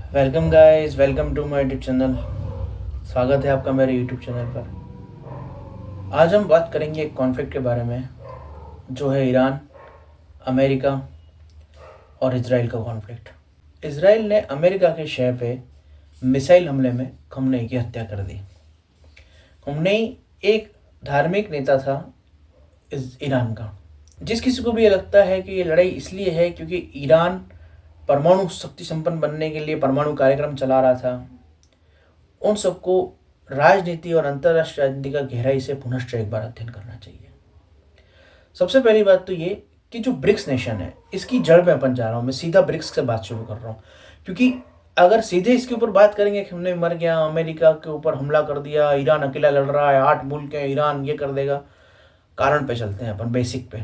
Welcome guys, welcome to my YouTube channel. स्वागत है आपका मेरे यूट्यूब चैनल पर। आज हम बात करेंगे एक कॉन्फ्लिक्ट के बारे में जो है ईरान, अमेरिका और इजराइल का कॉन्फ्लिक्ट। इजराइल ने अमेरिका के शहर पे मिसाइल हमले में खमनेई की हत्या कर दी। खमनेई एक धार्मिक नेता था ईरान का। जिस किसी को भी ये लगता है कि ये लड़ाई इसलिए है क्योंकि ईरान परमाणु शक्ति संपन्न बनने के लिए परमाणु कार्यक्रम चला रहा था, उन सबको राजनीति और अंतर्राष्ट्रीय राजनीति का गहराई से पुनश्च एक बार अध्ययन करना चाहिए। सबसे पहली बात तो ये कि जो ब्रिक्स नेशन है, इसकी जड़ में अपन जा रहा हूँ। मैं सीधा ब्रिक्स से बात शुरू कर रहा हूँ क्योंकि अगर सीधे इसके ऊपर बात करेंगे कि हमने मर गया, अमेरिका के ऊपर हमला कर दिया, ईरान अकेला लड़ रहा है, 8 मुल्क हैं, ईरान ये कर देगा, कारण पे चलते हैं अपन, बेसिक पे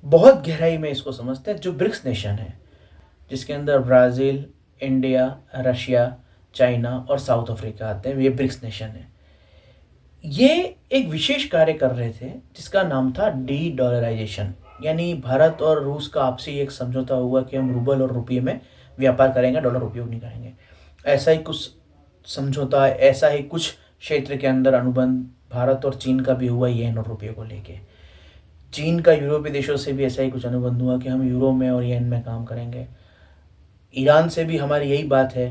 बहुत गहराई में इसको समझते हैं। जो ब्रिक्स नेशन है जिसके अंदर ब्राज़ील, इंडिया, रशिया, चाइना और साउथ अफ्रीका आते हैं, ये ब्रिक्स नेशन है। ये एक विशेष कार्य कर रहे थे जिसका नाम था डी डॉलराइजेशन, यानी भारत और रूस का आपसी एक समझौता हुआ कि हम रूबल और रुपये में व्यापार करेंगे, डॉलर उपयोग नहीं करेंगे। ऐसा ही कुछ समझौता, ऐसा ही कुछ क्षेत्र के अंदर अनुबंध भारत और चीन का भी हुआ येन और रुपये को लेके। चीन का यूरोपीय देशों से भी ऐसा ही कुछ अनुबंध हुआ कि हम यूरो में और येन में काम करेंगे। ईरान से भी हमारी यही बात है,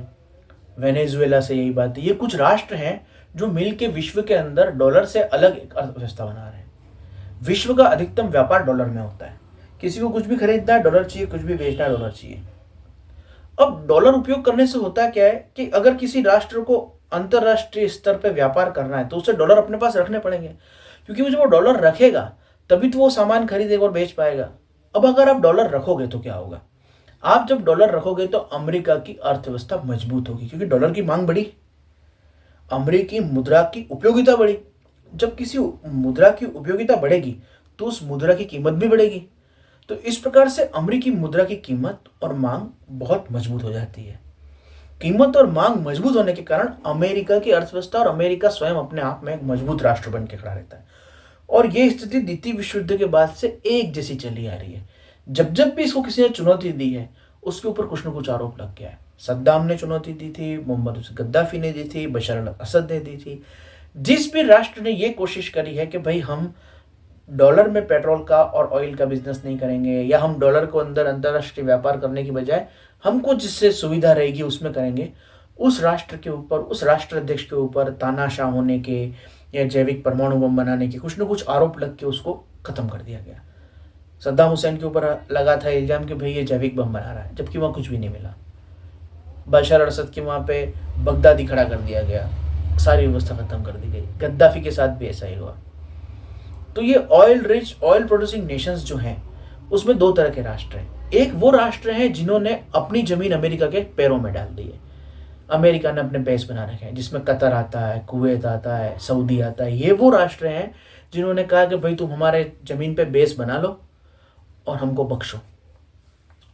वेनेजुएला से यही बात है। ये कुछ राष्ट्र हैं जो मिल के विश्व के अंदर डॉलर से अलग एक अर्थव्यवस्था बना रहे हैं। विश्व का अधिकतम व्यापार डॉलर में होता है। किसी को कुछ भी खरीदना है डॉलर चाहिए, कुछ भी बेचना है डॉलर चाहिए। अब डॉलर उपयोग करने से होता क्या है कि अगर किसी राष्ट्र को अंतर्राष्ट्रीय स्तर पर व्यापार करना है तो उसे डॉलर अपने पास रखने पड़ेंगे, क्योंकि जब वो डॉलर रखेगा तभी तो वो सामान खरीदेगा और बेच पाएगा। अब अगर आप डॉलर रखोगे तो क्या होगा? आप जब डॉलर रखोगे तो अमेरिका की अर्थव्यवस्था मजबूत होगी, क्योंकि डॉलर की मांग बढ़ी, अमेरिकी मुद्रा की उपयोगिता बढ़ी। जब किसी मुद्रा की उपयोगिता बढ़ेगी तो उस मुद्रा की कीमत भी बढ़ेगी। तो इस प्रकार से अमेरिकी मुद्रा की कीमत और मांग बहुत मजबूत हो जाती है। कीमत और मांग मजबूत होने के कारण अमेरिका की अर्थव्यवस्था और अमेरिका स्वयं अपने आप में एक मजबूत राष्ट्र बन के खड़ा रहता है। और ये स्थिति द्वितीय विश्व युद्ध के बाद से एक जैसी चली आ रही है। जब जब भी इसको किसी ने चुनौती दी है उसके ऊपर कुछ न कुछ आरोप लग गया है। सद्दाम ने चुनौती दी थी, मोहम्मद गद्दाफी ने दी थी, बशर अल असद ने दी थी। जिस भी राष्ट्र ने यह कोशिश करी है कि भाई हम डॉलर में पेट्रोल का और ऑयल का बिजनेस नहीं करेंगे, या हम डॉलर को अंदर अंतर्राष्ट्रीय व्यापार करने की बजाय हमको जिससे सुविधा रहेगी उसमें करेंगे, उस राष्ट्र के ऊपर, उस राष्ट्र अध्यक्ष के ऊपर तानाशाह होने के या जैविक परमाणु बम बनाने के कुछ न कुछ आरोप लग के उसको खत्म कर दिया गया। सद्दाम हुसैन के ऊपर लगा था इल्जाम कि भाई ये जैविक बम बना रहा है, जबकि वहाँ कुछ भी नहीं मिला। बशर असद के वहाँ पे बगदादी खड़ा कर दिया गया, सारी व्यवस्था खत्म कर दी गई। गद्दाफी के साथ भी ऐसा ही हुआ। तो ये oil rich, oil producing Nations जो हैं उसमें दो तरह के राष्ट्र हैं। एक वो राष्ट्र हैं जिन्होंने अपनी जमीन अमेरिका के पैरों में डाल दी है। अमेरिका ने अपने बेस बना रखे हैं जिसमें कतर आता है, कुवैत आता है, सऊदी आता है। ये वो राष्ट्र हैं जिन्होंने कहा कि भाई तुम हमारे जमीन पे बेस बना लो और हमको बख्शो।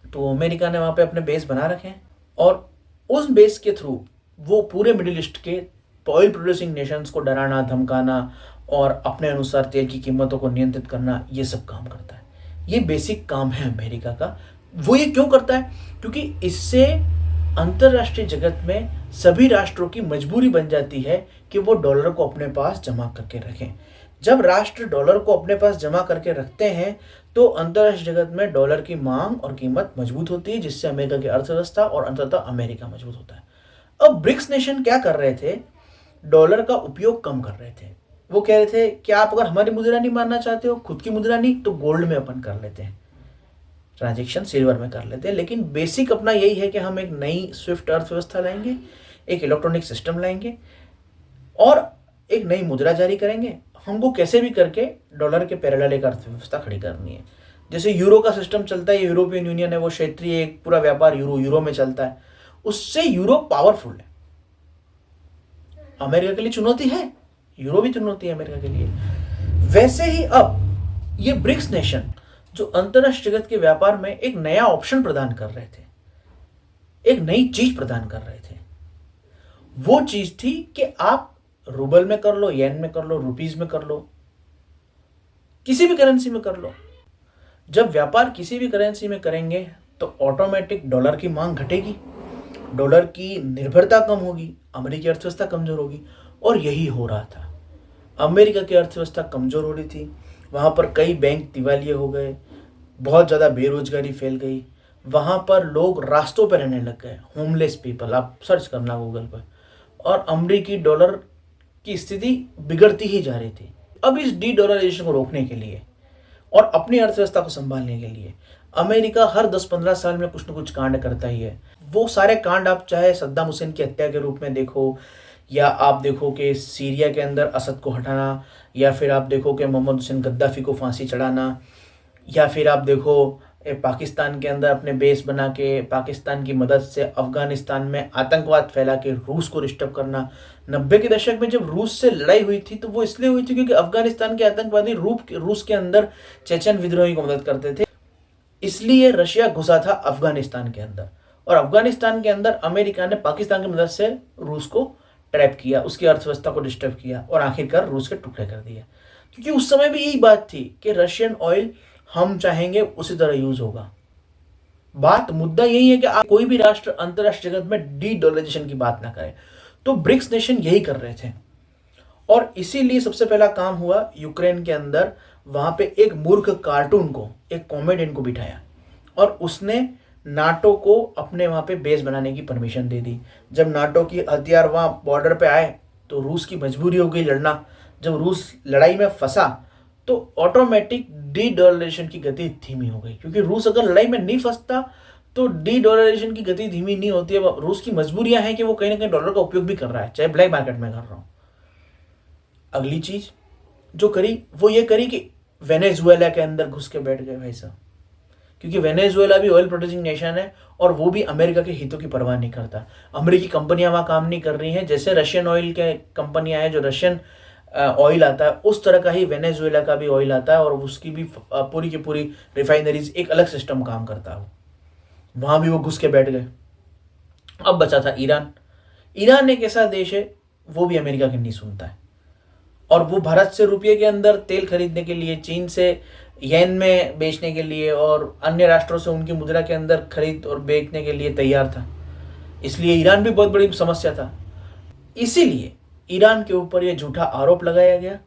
तो अमेरिका ने वहाँ पे अपने बेस बना रखे हैं और उस बेस के थ्रू वो पूरे मिडिल ईस्ट के ऑयल प्रोड्यूसिंग नेशंस को डराना, धमकाना और अपने अनुसार तेल की कीमतों को नियंत्रित करना, ये सब काम करता है। ये बेसिक काम है अमेरिका का। वो ये क्यों करता है? क्योंकि इससे अंतर्राष्ट्रीय जगत में सभी राष्ट्रों की मजबूरी बन जाती है कि वो डॉलर को अपने पास जमा करके रखें। जब राष्ट्र डॉलर को अपने पास जमा करके रखते हैं तो अंतर्राष्ट्रीय जगत में डॉलर की मांग और कीमत मजबूत होती है, जिससे अमेरिका की अर्थव्यवस्था और अंततः अमेरिका मजबूत होता है। अब ब्रिक्स नेशन क्या कर रहे थे? डॉलर का उपयोग कम कर रहे थे। वो कह रहे थे कि आप अगर हमारी मुद्रा नहीं मानना चाहते हो, खुद की मुद्रा नहीं, तो गोल्ड में अपन कर लेते हैं, ट्रांजेक्शन सिल्वर में कर लेते हैं। लेकिन बेसिक अपना यही है कि हम एक नई स्विफ्ट अर्थव्यवस्था लाएंगे, एक इलेक्ट्रॉनिक सिस्टम लाएंगे और एक नई मुद्रा जारी करेंगे। हमको कैसे भी करके डॉलर के पैरेलल एक अर्थव्यवस्था खड़ी करनी है। जैसे यूरो का सिस्टम चलता है, यूरोपियन यूनियन है, वो क्षेत्रीय एक पूरा व्यापार यूरो में चलता है, उससे यूरो पावरफुल है। अमेरिका के लिए चुनौती है, यूरो भी चुनौती है अमेरिका के लिए। वैसे ही अब ये ब्रिक्स नेशन जो अंतरराष्ट्रीय जगत के व्यापार में एक नया ऑप्शन प्रदान कर रहे थे, एक नई चीज प्रदान कर रहे थे, वो चीज थी कि आप रूबल में कर लो, येन में कर लो, रुपीज में कर लो, किसी भी करेंसी में कर लो। जब व्यापार किसी भी करेंसी में करेंगे तो ऑटोमेटिक डॉलर की मांग घटेगी, डॉलर की निर्भरता कम होगी, अमेरिकी अर्थव्यवस्था कमज़ोर होगी। और यही हो रहा था। अमेरिका की अर्थव्यवस्था कमज़ोर हो रही थी, वहाँ पर कई बैंक दिवालिये हो गए, बहुत ज़्यादा बेरोजगारी फैल गई, वहाँ पर लोग रास्तों पर रहने लग गए, होमलेस पीपल, आप सर्च करना गूगल पर। और अमेरिकी डॉलर की स्थिति बिगड़ती ही जा रही थी। अब इस डी डॉलराइजेशन को रोकने के लिए और अपनी अर्थव्यवस्था को संभालने के लिए अमेरिका हर 10-15 साल में कुछ न कुछ कांड करता ही है। वो सारे कांड आप चाहे सद्दाम हुसैन की हत्या के रूप में देखो, या आप देखो कि सीरिया के अंदर असद को हटाना, या फिर आप देखो कि मोहम्मद हुसैन गद्दाफी को फांसी चढ़ाना, या फिर आप देखो पाकिस्तान के अंदर अपने बेस बना के पाकिस्तान की मदद से अफगानिस्तान में आतंकवाद फैला के रूस को डिस्टर्ब करना। 90 के दशक में जब रूस से लड़ाई हुई थी तो वो इसलिए हुई थी क्योंकि अफगानिस्तान के आतंकवादी रूस के अंदर चेचन विद्रोही को मदद करते थे, इसलिए रशिया घुसा था अफगानिस्तान के अंदर। और अफगानिस्तान के अंदर अमेरिका ने पाकिस्तान की मदद से रूस को ट्रैप किया, उसकी अर्थव्यवस्था को डिस्टर्ब किया और आखिरकार रूस के टुकड़े कर दिया। क्योंकि उस समय भी यही बात थी कि रशियन ऑयल हम चाहेंगे उसी तरह यूज होगा। मुद्दा यही है कि आप कोई भी राष्ट्र अंतरराष्ट्रीय जगत में डी डॉलराइजेशन की बात ना करे। तो ब्रिक्स नेशन यही कर रहे थे और इसीलिए सबसे पहला काम हुआ यूक्रेन के अंदर, वहां पे एक मूर्ख कार्टून को, एक कॉमेडियन को बिठाया और उसने नाटो को अपने वहां पे बेस बनाने की परमिशन दे दी। जब नाटो की हथियार वहां बॉर्डर पे आए तो रूस की मजबूरी हो गई लड़ना। जब रूस लड़ाई में फंसा तो ऑटोमेटिक डी डॉलराइजेशन की गति धीमी हो गई, क्योंकि रूस अगर लड़ाई में नहीं फंसता तो डी डॉलराइजेशन की गति धीमी नहीं होती है। रूस की मजबूरियां हैं कि वो कहीं ना कहीं डॉलर का उपयोग भी कर रहा है, चाहे ब्लैक मार्केट में कर रहा हो। अगली चीज जो करी वो ये करी कि वेनेजुएला के अंदर घुस के बैठ गए भाई साहब, क्योंकि वेनेजुएला भी ऑयल प्रोड्यूसिंग नेशन है और वो भी अमेरिका के हितों की परवाह नहीं करता। अमेरिकी कंपनियां वहां काम नहीं कर रही हैं, जैसे रशियन ऑयल के कंपनियां हैं जो रशियन ऑयल आता है उस तरह का ही वेनेजुएला का भी ऑयल आता है और उसकी भी पूरी की पूरी रिफाइनरीज एक अलग सिस्टम काम करता है। वहां भी वो घुस के बैठ गए। अब बचा था ईरान। ईरान एक ऐसा देश है वो भी अमेरिका की नहीं सुनता है और वो भारत से रुपये के अंदर तेल खरीदने के लिए, चीन से येन में बेचने के लिए और अन्य राष्ट्रों से उनकी मुद्रा के अंदर खरीद और बेचने के लिए तैयार था। इसलिए ईरान भी बहुत बड़ी समस्या था। इसीलिए ईरान के ऊपर ये झूठा आरोप लगाया गया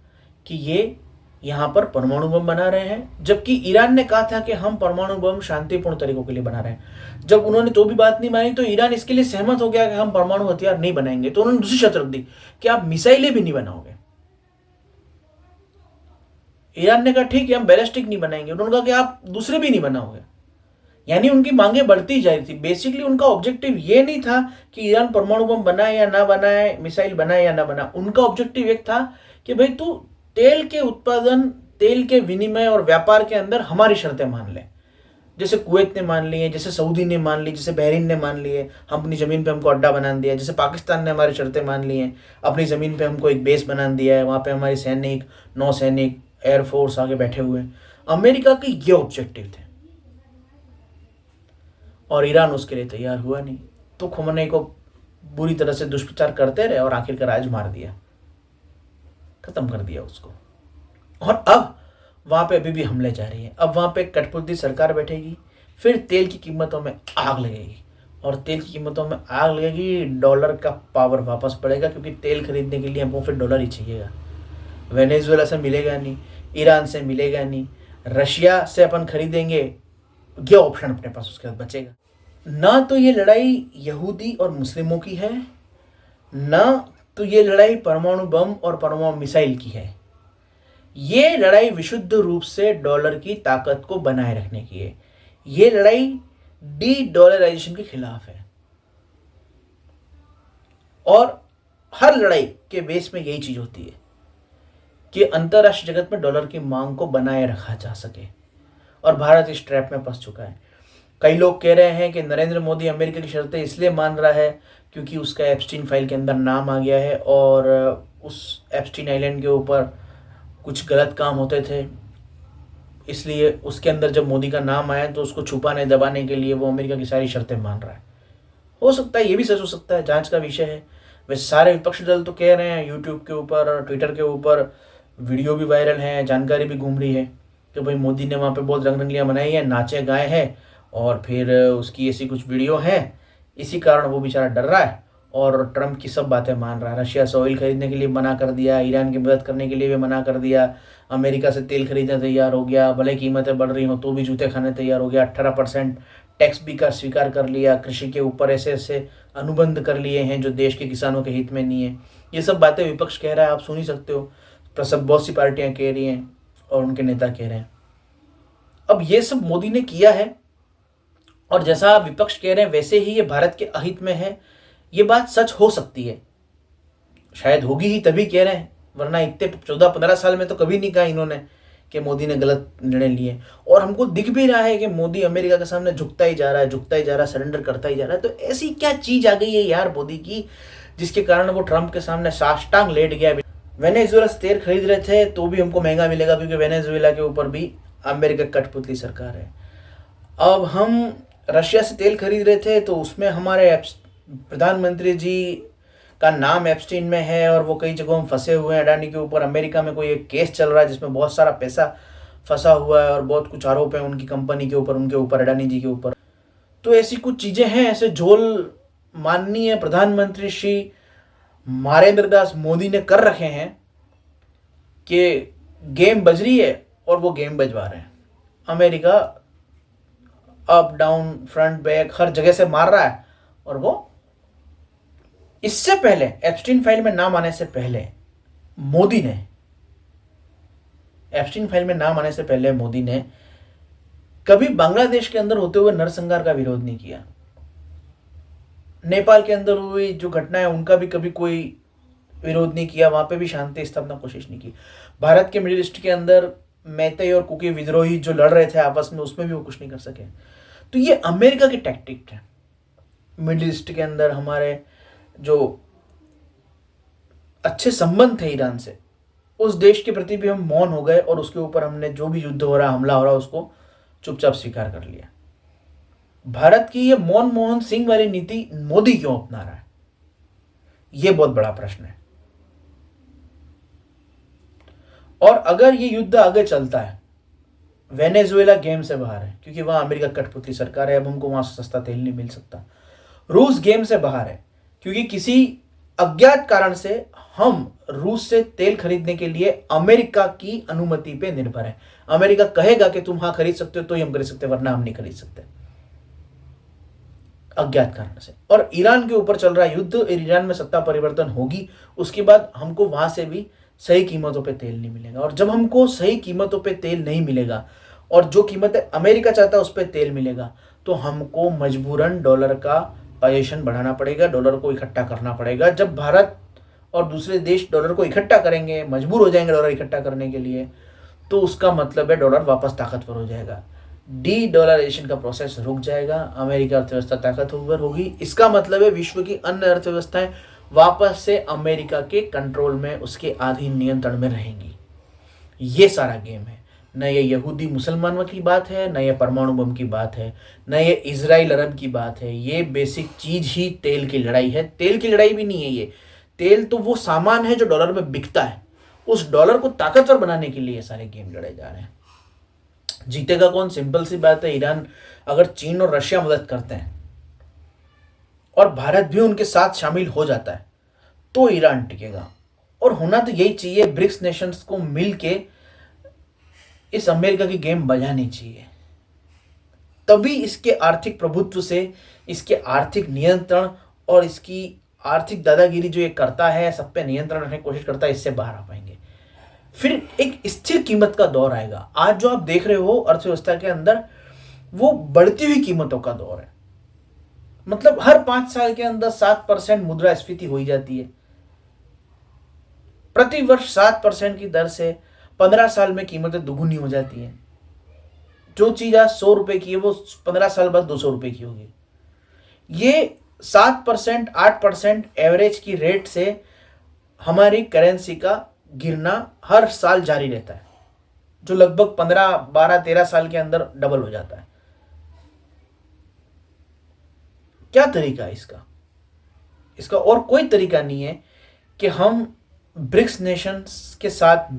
कि ये यहाँ पर परमाणु बम बना रहे हैं, जबकि ईरान ने कहा था कि हम परमाणु बम शांतिपूर्ण तरीकों के लिए बना रहे हैं। जब उन्होंने तो भी बात नहीं मानी तो ईरान इसके लिए सहमत हो गया कि हम परमाणु हथियार नहीं बनाएंगे। तो उन्होंने दूसरी शर्त रख दी कि आप मिसाइलें भी नहीं बनाओगे। ईरान ने कहा ठीक है हम बैलिस्टिक नहीं बनाएंगे, उन्होंने कहा कि आप दूसरे भी नहीं बनाओगे। यानी उनकी मांगे बढ़ती जा रही थी। बेसिकली उनका ऑब्जेक्टिव ये नहीं था कि ईरान परमाणु बम बनाए या ना बनाए, मिसाइल बनाए या ना बनाए। उनका ऑब्जेक्टिव एक था कि भाई तू तेल के उत्पादन, तेल के विनिमय और व्यापार के अंदर हमारी शर्तें मान ले। जैसे कुवैत ने मान ली है, जैसे सऊदी ने मान ली, जैसे बहरीन ने मान ली है, हम अपनी ज़मीन पे हमको अड्डा बना दिया है। जैसे पाकिस्तान ने हमारी शर्तें मान ली हैं, अपनी ज़मीन पे हमको एक बेस बना दिया है, वहाँ पे हमारे सैनिक, नौसैनिक, एयरफोर्स आगे बैठे हुए हैं। अमेरिका के ये ऑब्जेक्टिव थे और ईरान उसके लिए तैयार हुआ नहीं। तो खुमैनी को बुरी तरह से दुष्प्रचार करते रहे और आखिरकार आज मार दिया, खत्म कर दिया उसको। और अब वहां पे अभी भी हमले जारी हैं। अब वहां पे कठपुतली सरकार बैठेगी, फिर तेल की कीमतों में आग लगेगी और तेल की कीमतों में आग लगेगी, डॉलर का पावर वापस बढ़ेगा, क्योंकि तेल खरीदने के लिए हमको फिर डॉलर ही चाहिएगा। वेनेजुएला से मिलेगा नहीं, ईरान से मिलेगा नहीं, रशिया से अपन खरीदेंगे, ये ऑप्शन अपने पास उसके बाद बचेगा। ना तो ये लड़ाई यहूदी और मुस्लिमों की है, ना तो ये लड़ाई परमाणु बम और परमाणु मिसाइल की है। ये लड़ाई विशुद्ध रूप से डॉलर की ताकत को बनाए रखने की है। ये लड़ाई डी डॉलराइजेशन के खिलाफ है और हर लड़ाई के बेस में यही चीज होती है कि अंतरराष्ट्रीय जगत में डॉलर की मांग को बनाए रखा जा सके। और भारत इस ट्रैप में फंस चुका है। कई लोग कह रहे हैं कि नरेंद्र मोदी अमेरिका की शर्तें इसलिए मान रहा है क्योंकि उसका एप्स्टीन फाइल के अंदर नाम आ गया है और उस एप्स्टीन आइलैंड के ऊपर कुछ गलत काम होते थे, इसलिए उसके अंदर जब मोदी का नाम आया तो उसको छुपाने दबाने के लिए वो अमेरिका की सारी शर्तें मान रहा है। हो सकता है, ये भी सच हो सकता है, जांच का विषय है। वैसे सारे विपक्षी दल तो कह रहे हैं, यूट्यूब के ऊपर, ट्विटर के ऊपर वीडियो भी वायरल है, जानकारी भी घूम रही है कि भाई मोदी ने वहाँ पे बहुत रंगरंगलियाँ बनाई हैं, नाचे गाए हैं और फिर उसकी ऐसी कुछ वीडियो है इसी कारण वो बेचारा डर रहा है और ट्रम्प की सब बातें मान रहा है। रशिया से ऑयल खरीदने के लिए मना कर दिया, ईरान की मदद करने के लिए भी मना कर दिया, अमेरिका से तेल खरीदने तैयार हो गया, भले कीमतें बढ़ रही हो तो भी जूते खाने तैयार हो गया, 18% टैक्स भी कर स्वीकार कर लिया, कृषि के ऊपर ऐसे ऐसे अनुबंध कर लिए हैं जो देश के किसानों के हित में नहीं है। ये सब बातें विपक्ष कह रहा है, आप सुन ही सकते हो, सब बहुत सी पार्टियां कह रही हैं और उनके नेता कह रहे हैं। अब ये सब मोदी ने किया है और जैसा विपक्ष कह रहे हैं वैसे ही ये भारत के अहित में है। ये बात सच हो सकती है, शायद होगी ही तभी कह रहे हैं, वरना इतने 14-15 साल में तो कभी नहीं कहा इन्होंने कि मोदी ने गलत निर्णय लिए। और हमको दिख भी रहा है कि मोदी अमेरिका के सामने झुकता ही जा रहा है, झुकता ही जा रहा है, सरेंडर करता ही जा रहा है। तो ऐसी क्या चीज आ गई है यार मोदी की जिसके कारण वो ट्रंप के सामने साष्टांग लेट गया। वेनेजुएला से तेल खरीद रहे थे तो भी हमको महंगा मिलेगा क्योंकि वेनेजुएला के ऊपर भी अमेरिका कठपुतली सरकार है। अब हम रशिया से तेल खरीद रहे थे तो उसमें हमारे प्रधानमंत्री जी का नाम एप्स्टीन में है और वो कई जगहों में फंसे हुए हैं। अडानी के ऊपर अमेरिका में कोई एक केस चल रहा है जिसमें बहुत सारा पैसा फंसा हुआ है और बहुत कुछ आरोप है उनकी कंपनी के ऊपर, उनके ऊपर, अडानी जी के ऊपर। तो ऐसी कुछ चीज़ें हैं, ऐसे झोल माननीय प्रधानमंत्री श्री नरेंद्र दास मोदी ने कर रखे हैं कि गेम बज रही है और वो गेम बजवा रहे हैं। America up down front back हर जगह से मार रहा है और वो इससे पहले एप्स्टीन फाइल में नाम आने से पहले मोदी ने कभी बांग्लादेश के अंदर होते हुए नरसंहार का विरोध नहीं किया। नेपाल के अंदर हुई जो घटना है उनका भी कभी कोई विरोध नहीं किया, वहां पे भी शांति स्थापना कोशिश नहीं की। भारत के मिडिल ईस्ट के अंदर मैतेई और कुकी विद्रोही जो लड़ रहे थे आपस में, उसमें भी वो कुछ नहीं कर सके। तो ये अमेरिका की टैक्टिक है। मिडिल ईस्ट के अंदर हमारे जो अच्छे संबंध थे ईरान से, उस देश के प्रति भी हम मौन हो गए और उसके ऊपर हमने जो भी युद्ध हो रहा, हमला हो रहा, उसको चुपचाप स्वीकार कर लिया। भारत की ये मनमोहन सिंह वाली नीति मोदी क्यों अपना रहा है, ये बहुत बड़ा प्रश्न है। और अगर ये युद्ध आगे चलता है, वेनेजुएला गेम से बाहर है क्योंकि वहां अमेरिका कठपुतली सरकार है, अब हमको वहां से सस्ता तेल नहीं मिल सकता। रूस गेम से बाहर है क्योंकि किसी अज्ञात कारण से हम रूस से तेल खरीदने के लिए अमेरिका की अनुमति पे निर्भर है। अमेरिका कहेगा कि तुम हाँ खरीद सकते हो तो ही हम खरीद सकते, वरना हम नहीं खरीद सकते अज्ञात कारण से। और ईरान के ऊपर चल रहा युद्ध, ईरान में सत्ता परिवर्तन होगी, उसके बाद हमको वहां से भी सही कीमतों पे तेल नहीं मिलेगा। और जब हमको सही कीमतों पे तेल नहीं मिलेगा और जो कीमतें अमेरिका चाहता है उस पर तेल मिलेगा, तो हमको मजबूरन डॉलर का पोजीशन बढ़ाना पड़ेगा, डॉलर को इकट्ठा करना पड़ेगा। जब भारत और दूसरे देश डॉलर को इकट्ठा करेंगे, मजबूर हो जाएंगे डॉलर इकट्ठा करने के लिए, तो उसका मतलब है डॉलर वापस ताकतवर हो जाएगा, डी डॉलराइजेशन का प्रोसेस रुक जाएगा, अमेरिका अर्थव्यवस्था ताकतवर होगी। इसका मतलब है विश्व की अन्य अर्थव्यवस्थाएं वापस से अमेरिका के कंट्रोल में, उसके अधीन, नियंत्रण में रहेंगी। ये सारा गेम है। न ये यहूदी मुसलमानों की बात है, न ये परमाणु बम की बात है, न ये इजराइल अरब की बात है। ये बेसिक चीज ही तेल की लड़ाई है। तेल की लड़ाई भी नहीं है ये, तेल तो वो सामान है जो डॉलर में बिकता है। उस डॉलर को ताकतवर बनाने के लिए ये सारे गेम लड़े जा रहे हैं। जीतेगा कौन? सिंपल सी बात है, ईरान। अगर चीन और रशिया मदद करते हैं और भारत भी उनके साथ शामिल हो जाता है तो ईरान टिकेगा। और होना तो यही चाहिए, ब्रिक्स नेशंस को मिलके इस अमेरिका की गेम बजानी चाहिए, तभी इसके आर्थिक प्रभुत्व से, इसके आर्थिक नियंत्रण और इसकी आर्थिक दादागिरी जो ये करता है, सब पे नियंत्रण रखने की कोशिश करता है, इससे बाहर आ पाएंगे। फिर एक स्थिर कीमत का दौर आएगा। आज जो आप देख रहे हो अर्थव्यवस्था के अंदर, वो बढ़ती हुई कीमतों का दौर है। मतलब हर 5 साल के अंदर 7% मुद्रास्फीति हो ही जाती है। प्रति वर्ष 7% की दर से 15 साल में कीमतें दुगुनी हो जाती हैं। जो चीज आज 100 रुपए की है वो 15 साल बाद 200 रुपए की होगी। ये 7%, 8% एवरेज की रेट से हमारी करेंसी का गिरना हर साल जारी रहता है, जो लगभग 15, 12, 13 साल के अंदर डबल हो जाता है। क्या तरीका है इसका? इसका और कोई तरीका नहीं है कि हम ब्रिक्स नेशंस के साथ,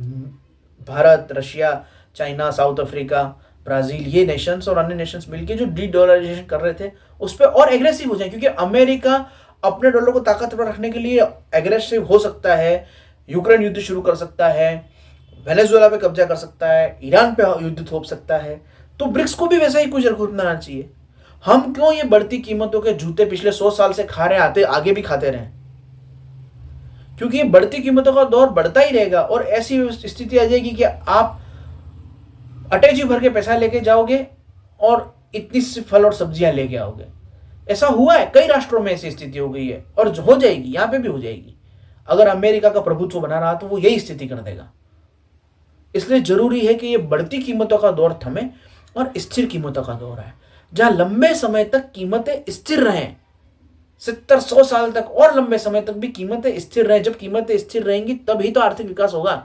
Bharat, Russia, China, south Africa, Brazil, ये नेशंस और अन्य नेशंस मिलके जो डी डॉलराइजेशन कर रहे थे उस पर और एग्रेसिव हो जाए, क्योंकि अमेरिका अपने डॉलर को ताकतवर रखने के लिए एग्रेसिव हो सकता है, यूक्रेन युद्ध शुरू कर सकता है, वेनेजुएला पे कब्जा कर सकता है, ईरान पे युद्ध थोप सकता है। तो ब्रिक्स को भी वैसा ही कुछ रखना चाहिए। हम क्यों ये बढ़ती कीमतों के जूते पिछले 100 साल से खा रहे हैं, आते आगे भी खाते रहें? क्योंकि ये बढ़ती कीमतों का दौर बढ़ता ही रहेगा और ऐसी स्थिति आ जाएगी कि आप अटैची भर के पैसा लेके जाओगे और इतनी सी फल और सब्जियां लेके आओगे। ऐसा हुआ है, कई राष्ट्रों में ऐसी स्थिति हो गई है और हो जाएगी, यहां पे भी हो जाएगी। अगर अमेरिका का प्रभुत्व बना रहा तो वो यही स्थिति कर देगा। इसलिए जरूरी है कि ये बढ़ती कीमतों का दौर थमे और स्थिर कीमतों का दौर है, जहां लंबे समय तक कीमतें स्थिर रहें, 70-100 साल तक और लंबे समय तक भी कीमतें स्थिर रहें। जब कीमतें स्थिर रहेंगी तभी तो आर्थिक विकास होगा।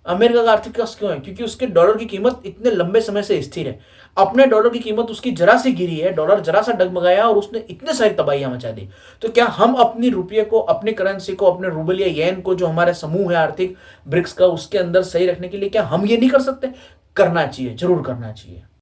अमेरिका का आर्थिक विकास क्यों है? क्योंकि उसके डॉलर की कीमत इतने लंबे समय से स्थिर है। अपने डॉलर की कीमत उसकी जरा सी गिरी है, डॉलर जरा सा डगमगाया और उसने इतने सारी तबाहियां मचा दी। तो क्या हम अपनी रुपये को, अपनी करेंसी को, अपने रूबल या येन को, जो हमारे समूह है आर्थिक ब्रिक्स का, उसके अंदर सही रखने के लिए क्या हम ये नहीं कर सकते? करना चाहिए, जरूर करना चाहिए।